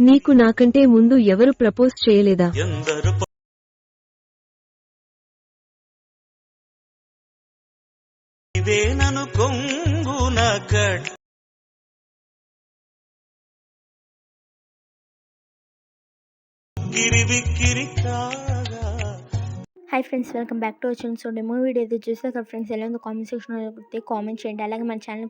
నీకు నాకంటే ముందు ఎవరు ప్రపోజ్ చేయలేదా? ఇదే నన్ను కొంగున గిరివిక్కిరి కాగా. Hi friends, welcome back to our channel. So demo video అయితే చూసాక ఫ్రెండ్స్ ఎలా ఉందో కామెంట్ సెక్షన్లో అయితే కామెంట్ చేయండి. అలాగే మన ఛానల్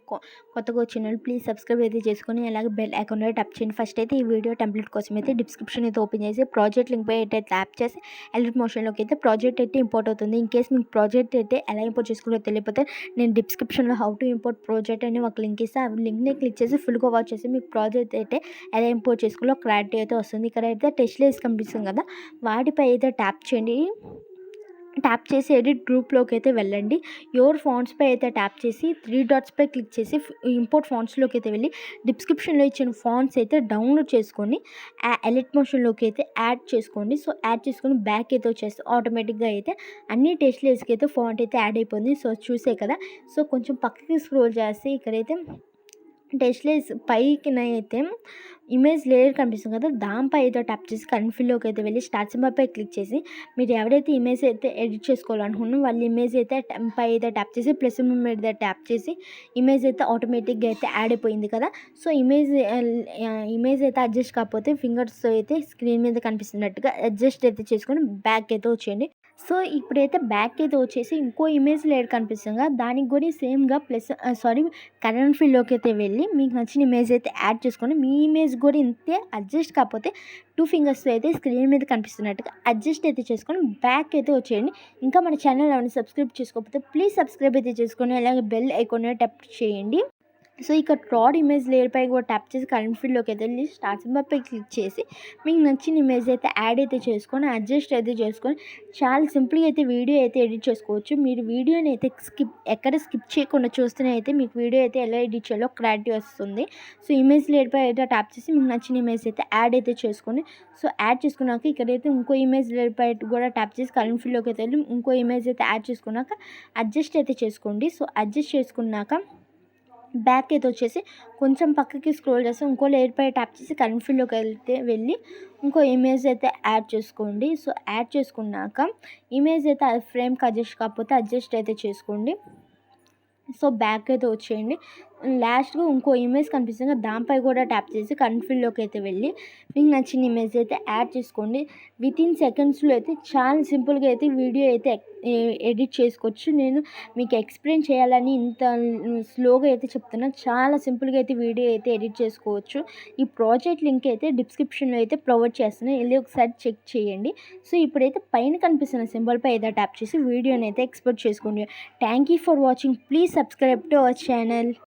కొత్తగా వచ్చిన వాళ్ళు ప్లీజ్ సబ్స్క్రైబ్ అయితే చేసుకొని అలాగే బెల్ ఐకాన్ టప్ చేయండి. ఫస్ట్ అయితే ఈ వీడియో టెంప్లెట్ కోసం అయితే డిస్క్రిప్షన్ అయితే ఓపెన్ చేసి ప్రాజెక్ట్ లింక్ పై అయితే ట్యాప్ చేసి ఎడిట్ మోషన్లోకి అయితే ప్రాజెక్ట్ అయితే ఇంపోర్ట్ అవుతుంది. ఇన్ కేస్ మీకు ప్రాజెక్ట్ అయితే ఎలా ఇంపోర్ట్ చేసుకోవాలో తెలియకపోతే నేను డిస్క్రిప్షన్లో హౌ టు ఇంపోర్ట్ ప్రాజెక్ట్ అని ఒక లింక్ ఇస్తే ఆ లింక్ని క్లిక్ చేసి ఫుల్గా వాచ్ చేసి మీకు ప్రాజెక్ట్ అయితే ఎలా ఇంపోర్ట్ చేసుకోవాలో క్లారిటీ అయితే వస్తుంది. ఇక్కడ అయితే టెస్ట్ లేస్ కనిపిస్తుంది కదా, వాటిపై అయితే ట్యాప్ చేయండి. ట్యాప్ చేసి ఎడిట్ గ్రూప్లోకి అయితే వెళ్ళండి. యువర్ ఫాంట్స్పై అయితే ట్యాప్ చేసి 3 డాట్స్పై క్లిక్ చేసి ఇంపోర్ట్ ఫాంట్స్లోకి అయితే వెళ్ళి డిస్క్రిప్షన్లో ఇచ్చిన ఫాంట్స్ అయితే డౌన్లోడ్ చేసుకొని ఎడిట్ మోషన్లోకి అయితే యాడ్ చేసుకోండి. సో యాడ్ చేసుకొని బ్యాక్ అయితే వచ్చేస్తే ఆటోమేటిక్గా అయితే అన్ని టెస్ట్ లేస్కి అయితే ఫాంట్ అయితే యాడ్ అయిపోయింది. సో చూసే కదా, సో కొంచెం పక్కకి స్క్రోల్ చేస్తే ఇక్కడైతే టెస్ట్ లేస్ పైకి అయితే ఇమేజ్ లేయర్ కనిపిస్తుంది కదా, దానిపై అయితే ట్యాప్ చేసి కన్ఫిల్లోకి అయితే వెళ్ళి స్టార్ట్ సింబల్పై క్లిక్ చేసి మీరు ఎవరైతే ఇమేజ్ అయితే ఎడిట్ చేసుకోవాలనుకున్నారో వాళ్ళ ఇమేజ్ అయితే పై అయితే ట్యాప్ చేసి ప్లస్ మీద ట్యాప్ చేసి ఇమేజ్ అయితే ఆటోమేటిక్గా అయితే యాడ్ అయిపోయింది కదా. సో ఇమేజ్ అయితే అడ్జస్ట్ కాకపోతే ఫింగర్స్తో అయితే స్క్రీన్ మీద కనిపిస్తున్నట్టుగా అడ్జస్ట్ అయితే చేసుకొని బ్యాక్ అయితే వచ్చేయండి. సో ఇప్పుడైతే బ్యాక్ అయితే వచ్చేసి ఇంకో ఇమేజ్ లేయర్ కనిపిస్తుంది కదా, దానికి కూడా సేమ్గా కరెంట్ ఫీల్డ్లోకి అయితే వెళ్ళి మీకు నచ్చిన ఇమేజ్ అయితే యాడ్ చేసుకొని మీ ఇమేజ్ కూడా ఇంతే అడ్జస్ట్ కాకపోతే 2 ఫింగర్స్తో అయితే స్క్రీన్ మీద కనిపిస్తున్నట్టుగా అడ్జస్ట్ అయితే చేసుకొని బ్యాక్ అయితే వచ్చేయండి. ఇంకా మన ఛానల్ ఏమైనా సబ్స్క్రైబ్ చేసుకోకపోతే ప్లీజ్ సబ్స్క్రైబ్ అయితే చేసుకొని అలాగే బెల్ ఐకాన్ ట్యాప్ చేయండి. సో ఇక్కడ ట్రాడ్ ఇమేజ్ లేయర్ పై కూడా ట్యాప్ చేసి కరెంట్ ఫీల్డ్లోకి అయితే వెళ్ళి స్టార్ట్ సింబల్పై క్లిక్ చేసి మీకు నచ్చిన ఇమేజ్ అయితే యాడ్ అయితే చేసుకొని అడ్జస్ట్ అయితే చేసుకొని చాలా సింపుల్గా అయితే వీడియో అయితే ఎడిట్ చేసుకోవచ్చు. మీరు వీడియోని అయితే ఎక్కడ స్కిప్ చేయకుండా చూస్తూనే అయితే మీకు వీడియో అయితే ఎలా ఎడిట్ చేయాలో క్లారిటీ వస్తుంది. సో ఇమేజ్ లేయర్ పై అయితే ట్యాప్ చేసి మీకు నచ్చిన ఇమేజ్ అయితే యాడ్ అయితే చేసుకొని సో యాడ్ చేసుకున్నాక ఇక్కడైతే ఇంకో ఇమేజ్ లేయర్ పై కూడా ట్యాప్ చేసి కరెంట్ ఫీల్డ్లోకి అయితే వెళ్ళి ఇంకో ఇమేజ్ అయితే యాడ్ చేసుకున్నాక అడ్జస్ట్ అయితే చేసుకోండి. సో అడ్జస్ట్ చేసుకున్నాక బ్యాక్ అయితే వచ్చేసి కొంచెం పక్కకి స్క్రోల్ చేసి ఇంకో లేయర్ పై ట్యాప్ చేసి కరెంట్ ఫీల్డ్లోకి అయితే వెళ్ళి ఇంకో ఇమేజ్ అయితే యాడ్ చేసుకోండి. సో యాడ్ చేసుకున్నాక ఇమేజ్ అయితే ఫ్రేమ్కి అడ్జస్ట్ కాకపోతే అడ్జస్ట్ అయితే చేసుకోండి. సో బ్యాక్ అయితే వచ్చేయండి. లాస్ట్గా ఇంకో ఇమేజ్ కనిపిస్తుంది, దానిపై కూడా ట్యాప్ చేసి కరెంట్ ఫీల్డ్లోకి అయితే వెళ్ళి మీకు నచ్చిన ఇమేజ్ అయితే యాడ్ చేసుకోండి. వితిన్ సెకండ్స్లో అయితే చాలా సింపుల్గా అయితే వీడియో అయితే ఎడిట్ చేసుకోవచ్చు. నేను మీకు ఎక్స్ప్లెయిన్ చేయాలని ఇంత స్లోగా అయితే చెప్తున్నా, చాలా సింపుల్గా అయితే వీడియో అయితే ఎడిట్ చేసుకోవచ్చు. ఈ ప్రాజెక్ట్ లింక్ అయితే డిస్క్రిప్షన్లో అయితే ప్రొవైడ్ చేస్తున్నాను, వెళ్ళి ఒకసారి చెక్ చేయండి. సో ఇప్పుడైతే పైన కనిపిస్తున్న సింబల్పై అయితే ట్యాప్ చేసి వీడియోని అయితే ఎక్స్పోర్ట్ చేసుకోండి. Thank you for watching. Please subscribe to our channel.